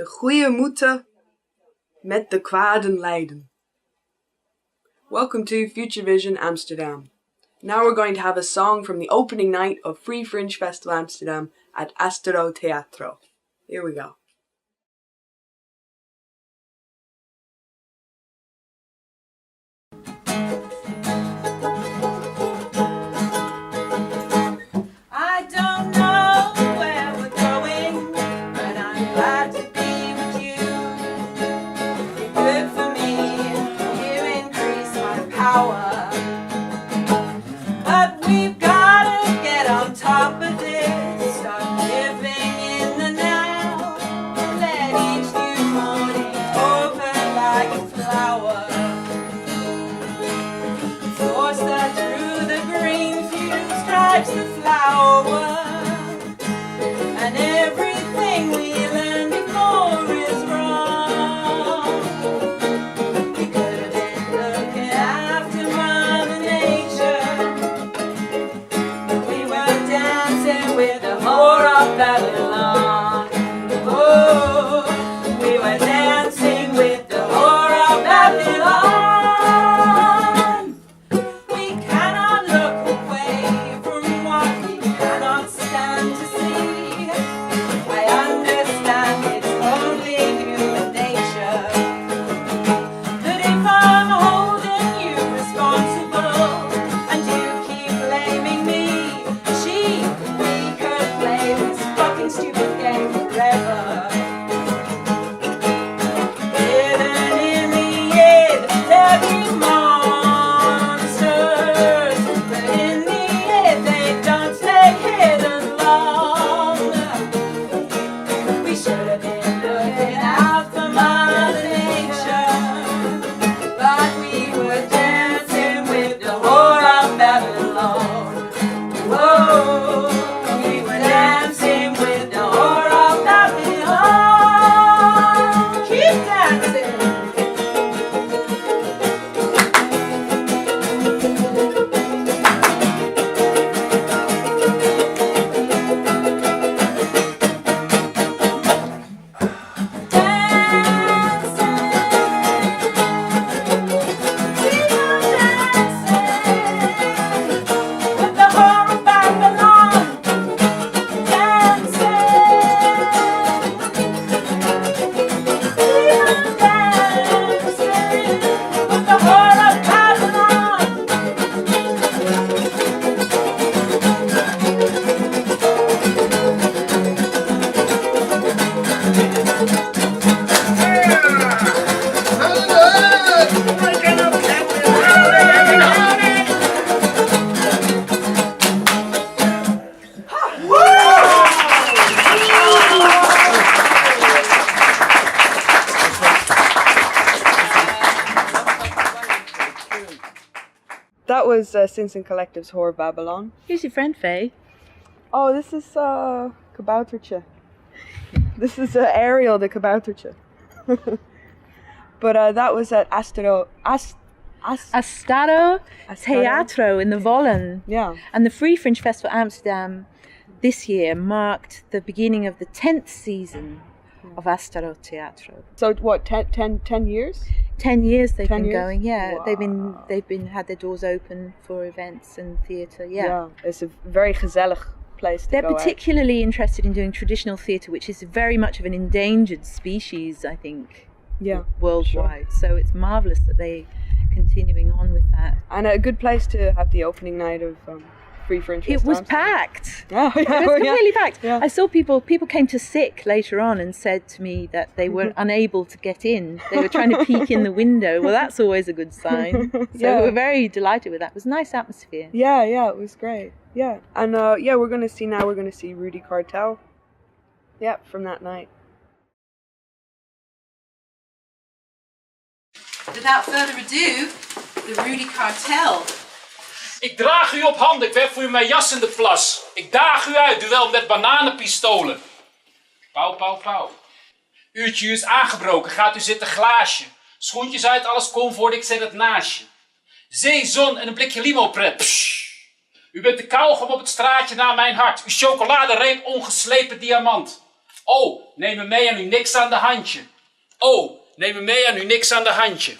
De goeie moeten met de kwaden lijden. Welcome to Future Vision Amsterdam. Now we're going to have a song from the opening night of Free Fringe Festival Amsterdam at AstaroTheatro. Here we go. The flower, and everything we learned before is wrong. We could have been looking after Mother Nature, but we were dancing with the whore of Babylon. Oh, we were dancing with the whore of Babylon. That was Sinsen Collective's Whore of Babylon. Who's your friend, Faye? Oh, this is Kaboutertje. This is Ariel the Kaboutertje. But that was at AstaroTheatro in the Vollen. Yeah. And the Free Fringe Festival Amsterdam this year marked the beginning of the 10th season of AstaroTheatro. So what, 10 years? 10 years they've 10 been years? going, yeah. Wow. They've been had their doors open for events and theatre, yeah. It's a very gezellig place to They're go particularly interested in doing traditional theatre, which is very much of an endangered species, I think, worldwide. Sure. So it's marvellous that they're continuing on with that. And a good place to have the opening night of Free Fringe Festival. It was packed. Oh, yeah, it was completely packed. Yeah. I saw people came to sick later on and said to me that they were unable to get in. They were trying to peek in the window. Well, that's always a good sign. So we were very delighted with that. It was a nice atmosphere. Yeah, it was great. Yeah. And we're going to see Rudi Kartel. Yeah, from that night. Without further ado, the Rudi Kartel. Ik draag u op handen, ik werp voor u mijn jas in de plas. Ik daag u uit, duel met bananenpistolen. Pauw, pauw, pauw. Uurtje is aangebroken, gaat u zitten glaasje. Schoentjes uit, alles comfort, ik zet het naast je. Zee, zon en een blikje limo-pret. Psh. U bent de kauwgom op het straatje naar mijn hart. Uw chocoladereep ongeslepen diamant. Oh, neem me mee en nu niks aan de handje. Oh, neem me mee en nu niks aan de handje.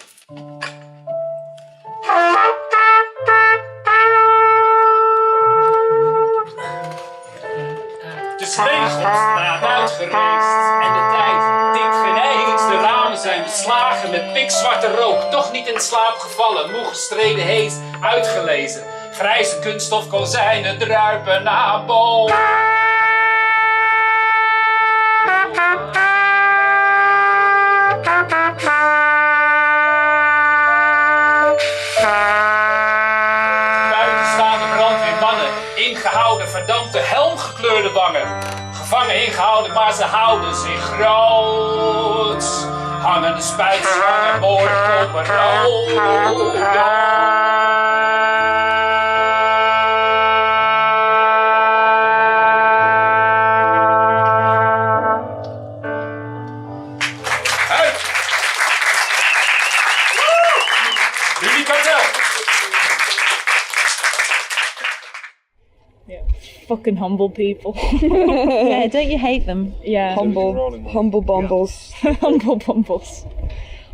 De regenstraat uitgereisd en de tijd tikt geen eens. De ramen zijn beslagen met pikzwarte rook. Toch niet in slaap gevallen, moe gestreden heet, uitgelezen. Grijze kunststof kozijnen druipen naar boven. Buiten staan de brandweermannen, ingehouden, verdampte, helmgekleurde wangen. Gevangen ingehouden, maar ze houden zich groot. Hangende spuitslangen, moordkoppen, rood. Rudi Kartel. Fucking humble people. Yeah, don't you hate them? Yeah. Humble bumbles. Humble bumbles.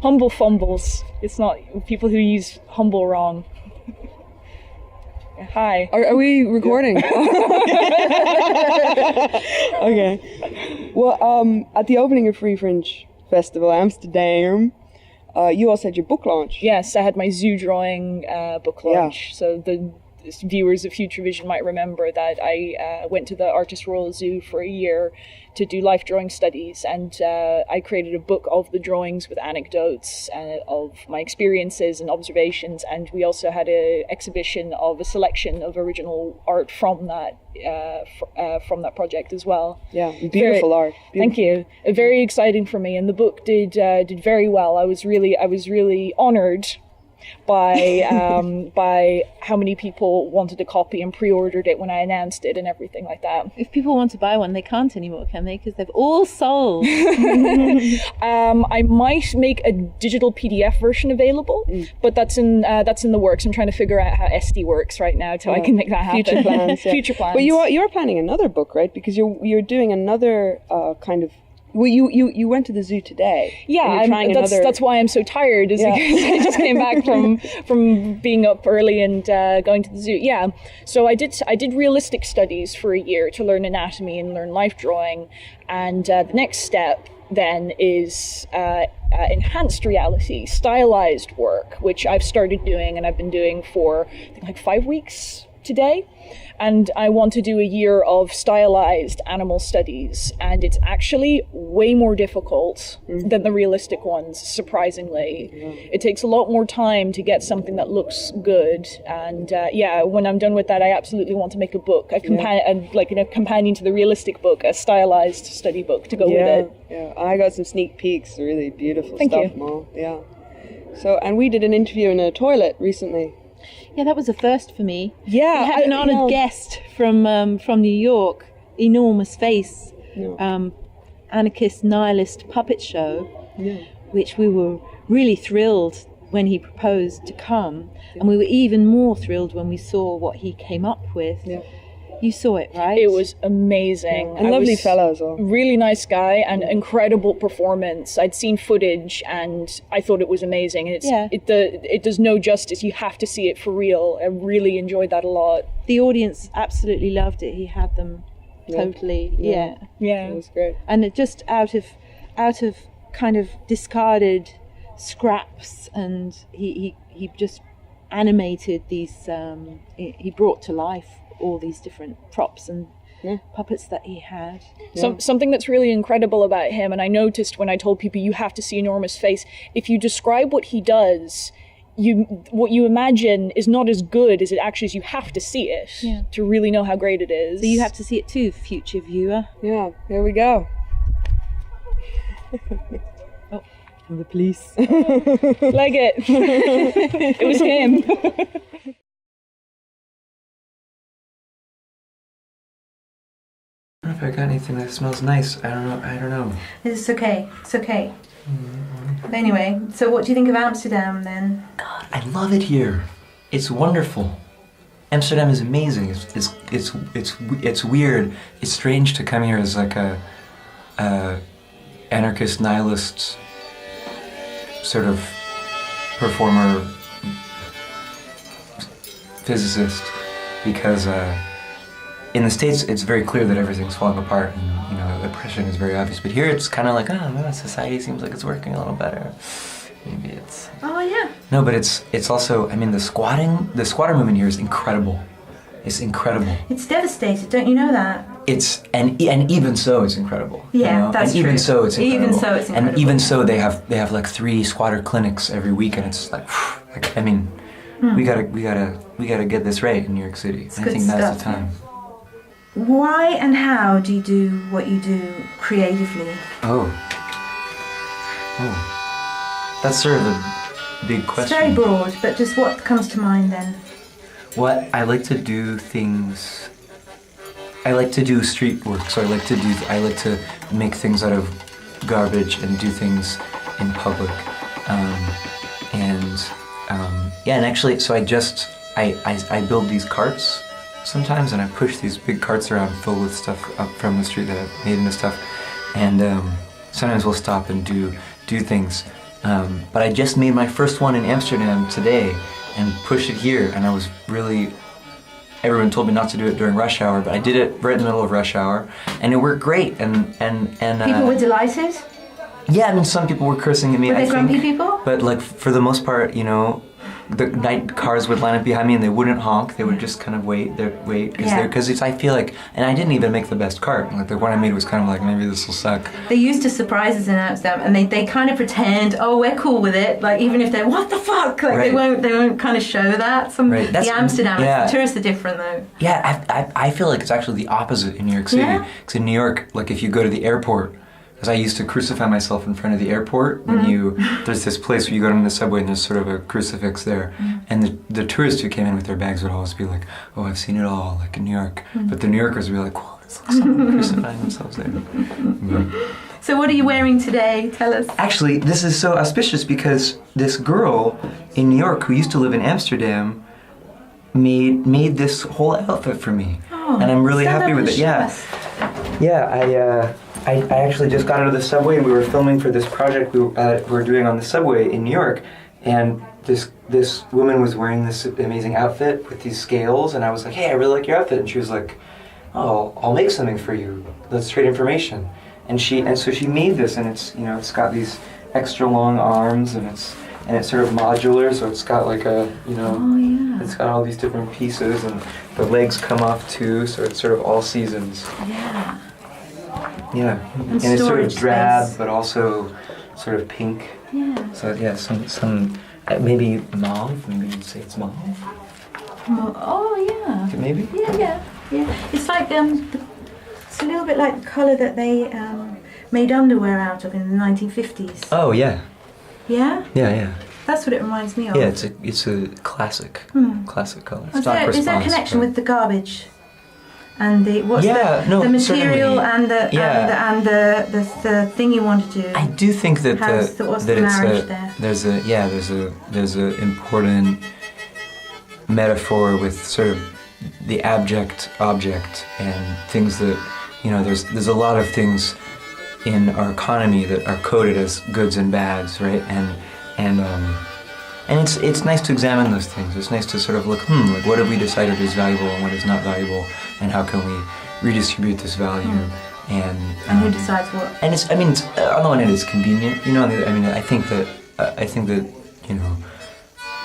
Humble fumbles. It's not people who use humble wrong. Hi. Are we recording? Okay. Well, at the opening of Free Fringe Festival Amsterdam, you also had your book launch. Yes, I had my zoo drawing book launch. So the viewers of Future Vision might remember that I went to the Artist Royal Zoo for a year to do life drawing studies, and I created a book of the drawings with anecdotes of my experiences and observations, and we also had an exhibition of a selection of original art from that project as well. Yeah, beautiful art. Thank you. Very exciting for me, and the book did very well. I was really honoured by how many people wanted a copy and pre-ordered it when I announced it and everything like that. If people want to buy one, they can't anymore, can they? Because they've all sold. I might make a digital PDF version available, but that's in the works. I'm trying to figure out how SD works right now till I can make that happen. Future plans. Yeah. Future plans. But you're planning another book, right? Because you're doing another kind of. Well, you went to the zoo today. Yeah, that's why I'm so tired. Is because I just came back from being up early and going to the zoo. Yeah, so I did realistic studies for a year to learn anatomy and learn life drawing, and the next step then is enhanced reality, stylized work, which I've started doing and I've been doing for I think like 5 weeks today. And I want to do a year of stylized animal studies, and it's actually way more difficult than the realistic ones, surprisingly. It takes a lot more time to get something that looks good, and when I'm done with that, I absolutely want to make a book, a companion to the realistic book, a stylized study book to go with it. Yeah, I got some sneak peeks, really beautiful Thank stuff, you. Mo. Yeah. So, and we did an interview in a toilet recently. Yeah, that was a first for me. Yeah, we had an honoured guest from New York, enormous face, anarchist nihilist puppet show, which we were really thrilled when he proposed to come, and we were even more thrilled when we saw what he came up with. Yeah. You saw it, right? It was amazing. And lovely fellow as well. Really nice guy and incredible performance. I'd seen footage and I thought it was amazing. And it does no justice. You have to see it for real. I really enjoyed that a lot. The audience absolutely loved it. He had them totally. Yeah. It was great. And it just out of kind of discarded scraps, and he just animated these. He brought to life all these different props and puppets that he had. Something that's really incredible about him, and I noticed when I told people you have to see Enormous Face, if you describe what he does, what you imagine is not as good as it actually is. You have to see it to really know how great it is. So you have to see it too, future viewer. Yeah, here we go. Oh, from the police. Leg it. It was him. I don't know if I got anything that smells nice. I don't know. It's okay. But anyway, so what do you think of Amsterdam then? God, I love it here. It's wonderful. Amsterdam is amazing. It's weird. It's strange to come here as like a anarchist nihilist sort of performer physicist, because in the States it's very clear that everything's falling apart and oppression is very obvious, but here it's kind of like, oh, society seems like it's working a little better. Maybe it's... Oh, yeah. No, but it's also, I mean, the squatter movement here is incredible. It's incredible. It's devastated, don't you know that? It's, and even so, it's incredible. Yeah, that's true. And even so, it's incredible. Even so, it's incredible. And even so, they have like 3 squatter clinics every week, and it's like I mean, we gotta get this right in New York City. It's I good think that's stuff, the time. Why and how do you do what you do creatively? Oh, that's sort of a big question. It's very broad, but just what comes to mind then? What I like to do things. I like to do street work, so I like to make things out of garbage and do things in public, and actually, so I build these carts sometimes, and I push these big carts around filled with stuff up from the street that I've made into stuff, and sometimes we'll stop and do things. But I just made my first one in Amsterdam today and pushed it here, and I was really, everyone told me not to do it during rush hour, but I did it right in the middle of rush hour, and it worked great, and People were delighted? yeah, I mean, some people were cursing at me, Were they I grumpy think, people? but like, for the most part, the night cars would line up behind me and they wouldn't honk, they would just kind of wait, because I feel like, and I didn't even make the best cart, like the one I made was kind of like, maybe this will suck. They used to surprise us in Amsterdam, and they kind of pretend, oh, we're cool with it, like even if they're, what the fuck, like Right. they won't kind of show that. Right. The Amsterdam, yeah. the tourists are different though. Yeah, I feel like it's actually the opposite in New York City, Yeah? because in New York, like if you go to the airport, because I used to crucify myself in front of the airport. When there's this place where you go in the subway and there's sort of a crucifix there, and the tourists who came in with their bags would always be like, "Oh, I've seen it all," like in New York. But the New Yorkers would be like, "Whoa, it's like someone crucifying themselves there." So what are you wearing today? Tell us. Actually, this is so auspicious because this girl in New York who used to live in Amsterdam made this whole outfit for me, and I'm really happy with it. Yeah, I actually just got out of the subway and we were filming for this project we were doing on the subway in New York, and this woman was wearing this amazing outfit with these scales, and I was like, "Hey, I really like your outfit," and she was like, "Oh, I'll make something for you. Let's trade information." And so she made this, and it's got these extra long arms, and it's sort of modular, so it's got like it's got all these different pieces, and the legs come off too, so it's sort of all seasons. Yeah. Yeah, and it's sort of drab, but also sort of pink. Yeah. So yeah, some maybe mauve. Maybe you'd say it's mauve. Oh yeah. Maybe. Yeah. It's like it's a little bit like the colour that they made underwear out of in the 1950s. Oh yeah. Yeah. Yeah. That's what it reminds me of. Yeah, it's a classic color. It's Is there a connection with the garbage? And the material certainly. and the thing you want to do. I do think that what's the marriage there? there's a important metaphor with sort of the abject object and things that there's a lot of things in our economy that are coded as goods and bads, right? And it's nice to examine those things. It's nice to sort of look, like what have we decided is valuable and what is not valuable, and how can we redistribute this value? And who decides what? And it's on the one hand it's convenient, I think that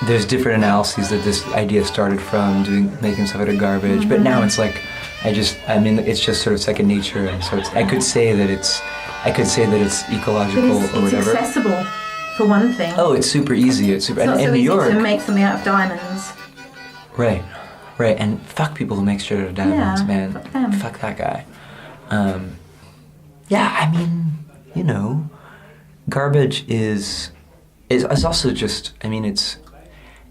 there's different analyses that this idea started from, making stuff out of garbage, but now it's like it's just sort of second nature, and so I could say that it's ecological or whatever. It's accessible. For one thing. Oh, it's super easy. It's super. Not and so in easy New York, to make something out of diamonds. Right. And fuck people who make shit out of diamonds, man. Fuck them. Fuck that guy. Garbage is also just.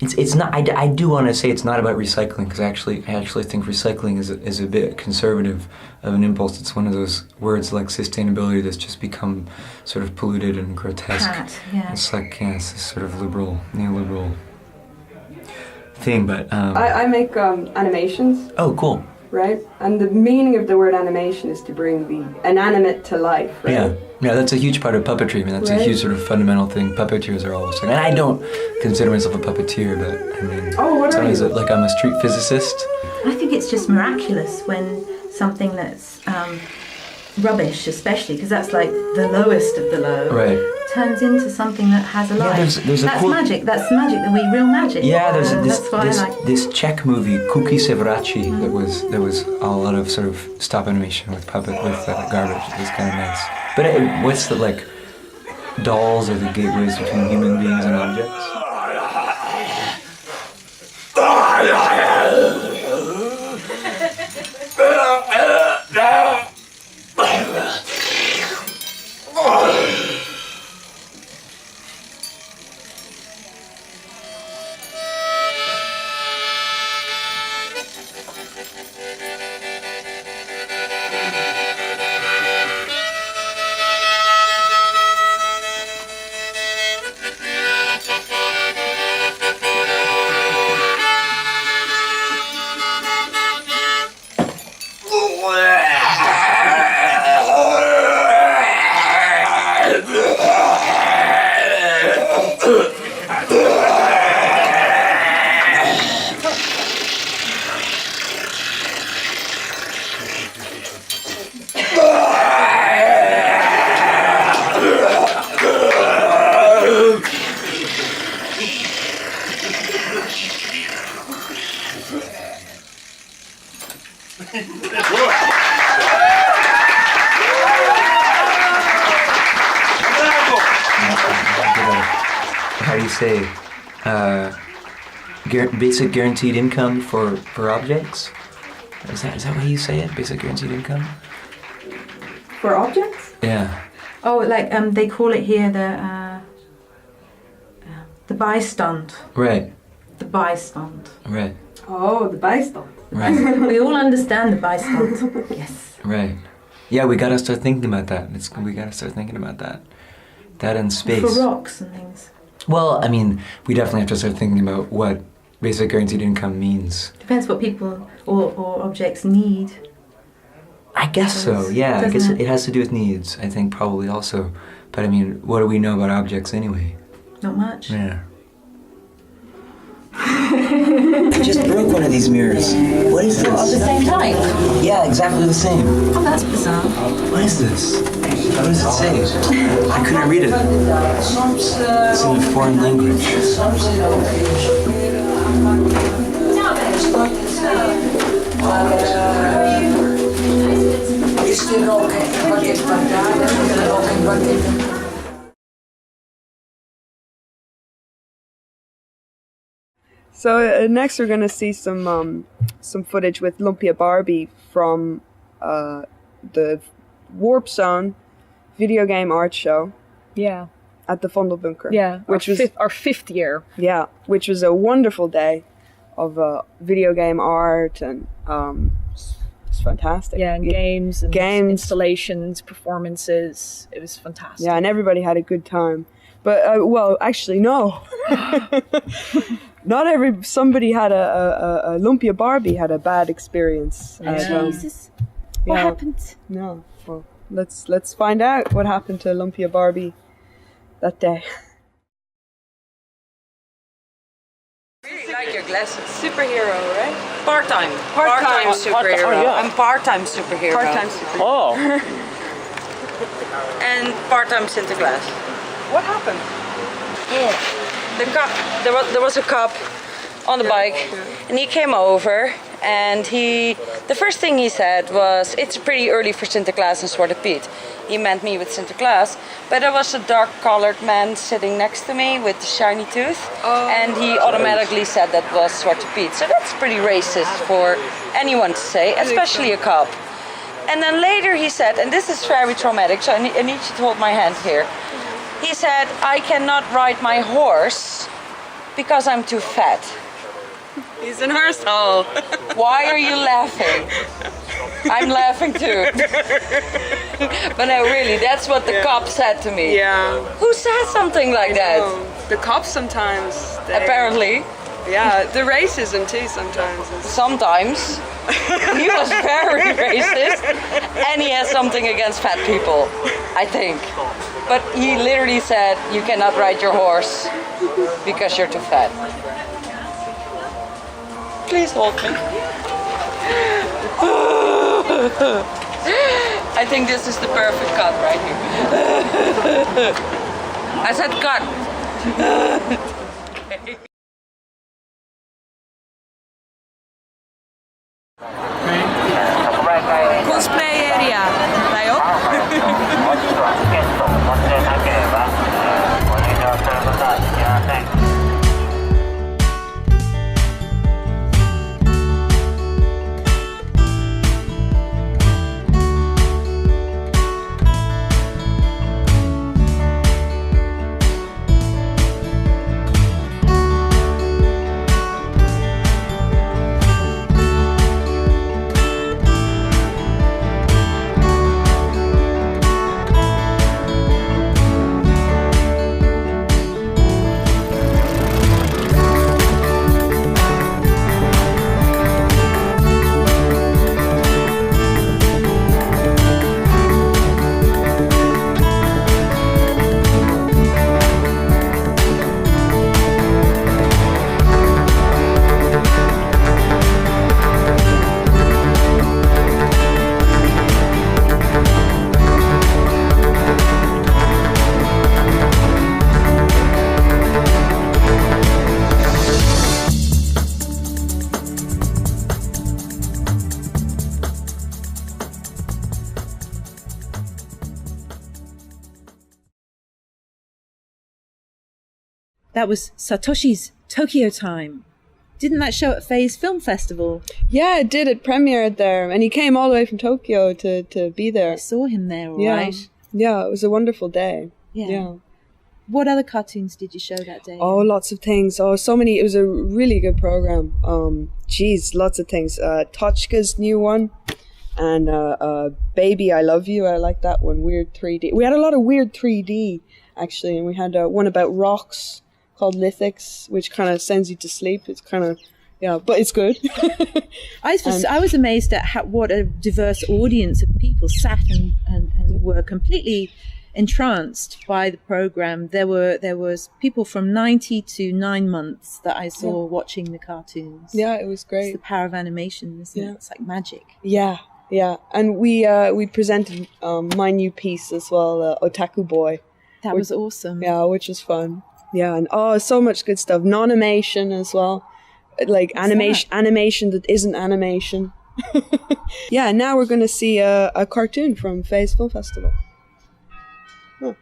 It's not. I do want to say it's not about recycling, because I actually think recycling is a bit conservative of an impulse. It's one of those words like sustainability that's just become sort of polluted and grotesque. It's like it's this sort of neoliberal thing. But I make animations. Oh, cool. right? And the meaning of the word animation is to bring the inanimate to life, right? Yeah, that's a huge part of puppetry. I mean, that's a huge sort of fundamental thing. Puppeteers are always saying, and I don't consider myself a puppeteer, but I mean, what are you? Like I'm a street physicist. I think it's just miraculous when something that's rubbish, especially because that's like the lowest of the low, turns into something that has a life. That's magic. That's magic. Real magic. Yeah, there's this Czech movie Kuki Sevraci that was a lot of sort of stop animation with garbage. It was kind of nice. But what's the like? Dolls are the gateways between human beings and objects. How do you say basic guaranteed income for objects? Is that how you say it? Basic guaranteed income? For objects? Yeah. Oh, like they call it here the Beistand. Right. The Beistand. Right. Oh, the Beistand. Right. We all understand the Beistand. Yes. Right. Yeah, we gotta start thinking about that. We gotta start thinking about that. That and space. For rocks and things. Well, I mean, we definitely have to start thinking about what basic guaranteed income means. Depends what people or objects need. I guess so, yeah. I guess it has to do with needs, I think, probably also. But I mean, what do we know about objects anyway? Not much. Yeah. I just broke one of these mirrors. What is this? At the same time? Yeah, exactly the same. Oh, that's bizarre. What is this? What does it say? I couldn't read it. It's in a foreign language. So next we're gonna see some footage with Loempia Barbie from the Warp Zone video game art show. Yeah. At the Vondelbunker. Yeah. Which was our fifth year. Yeah, which was a wonderful day of video game art and it's fantastic. Yeah, and games, installations, performances. It was fantastic. Yeah, and everybody had a good time. But well, actually, no. Somebody had a Loempia Barbie had a bad experience. Jesus. What happened? No. Well, let's find out what happened to Loempia Barbie that day. Really like your glasses. Superhero, right? Part-time superhero. I'm part-time superhero. Part-time superhero. Oh. And part-time Sinterklaas. What happened? There was a cop on the bike, and he came over, and the first thing he said was, "It's pretty early for Sinterklaas and Zwarte Piet." He meant me with Sinterklaas, but there was a dark-colored man sitting next to me with the shiny tooth, and he automatically said that was Zwarte Piet. So that's pretty racist for anyone to say, especially a cop. And then later he said, and this is very traumatic, so I need you to hold my hand here. He said, "I cannot ride my horse because I'm too fat." He's an arsehole. Why are you laughing? I'm laughing too. But no, really, that's what the cop said to me. Yeah. Who says something like that? The cops sometimes. Apparently. Yeah, the racism too sometimes. Sometimes. He was very racist, and he has something against fat people, I think. But he literally said, you cannot ride your horse because you're too fat. Please hold me. I think this is the perfect cut right here. I said cut. Okay. Cosplay area. だよ。That was Satoshi's Tokyo Time. Didn't that show at Faye's Film Festival? Yeah, it did. It premiered there, and he came all the way from Tokyo to be there. I saw him there, all Yeah. right. Yeah, it was a wonderful day. Yeah. What other cartoons did you show that day? Oh, lots of things. Oh, so many. It was a really good program. Lots of things. Tochka's new one, and Baby, I Love You. I like that one. Weird 3D. We had a lot of weird 3D, actually, and we had one about rocks called Lithics, which kind of sends you to sleep. It's kind of, but it's good. I was amazed at what a diverse audience of people sat and were completely entranced by the program. There was people from 90 to 9 months that I saw watching the cartoons. Yeah, it was great. It's the power of animation, isn't it? It's like magic. Yeah, and we presented my new piece as well, Otaku Boy. That was awesome. Yeah, which was fun. Yeah, and so much good stuff. Non-animation as well, like animation that isn't animation. Yeah, now we're gonna see a cartoon from Faye's Film Festival. Huh.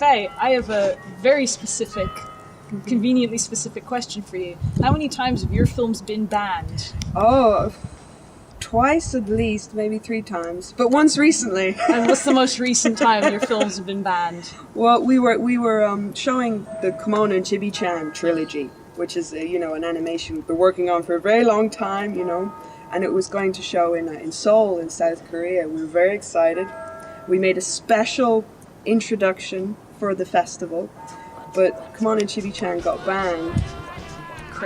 Faye, I have a very specific, conveniently specific question for you. How many times have your films been banned? Oh, twice at least, maybe 3 times, but once recently. And what's the most recent time your films have been banned? Well, we were showing the Kimono and Chibi-chan trilogy, which is an animation we've been working on for a very long time, and it was going to show in Seoul in South Korea. We were very excited. We made a special introduction for the festival, but Kimono and Chibi-chan got banned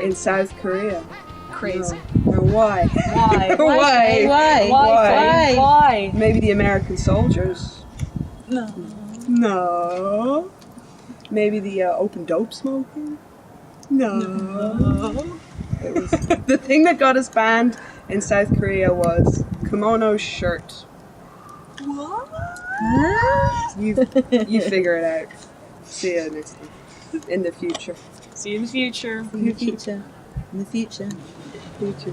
in South Korea. Crazy. No, why? Why? Why? Why? Maybe the American soldiers. No. No. Maybe the open dope smoking. No. It was the thing that got us banned in South Korea was kimono shirt. What? You figure it out. See you next time. In the future. See you in the future. In the future. In the future. Future.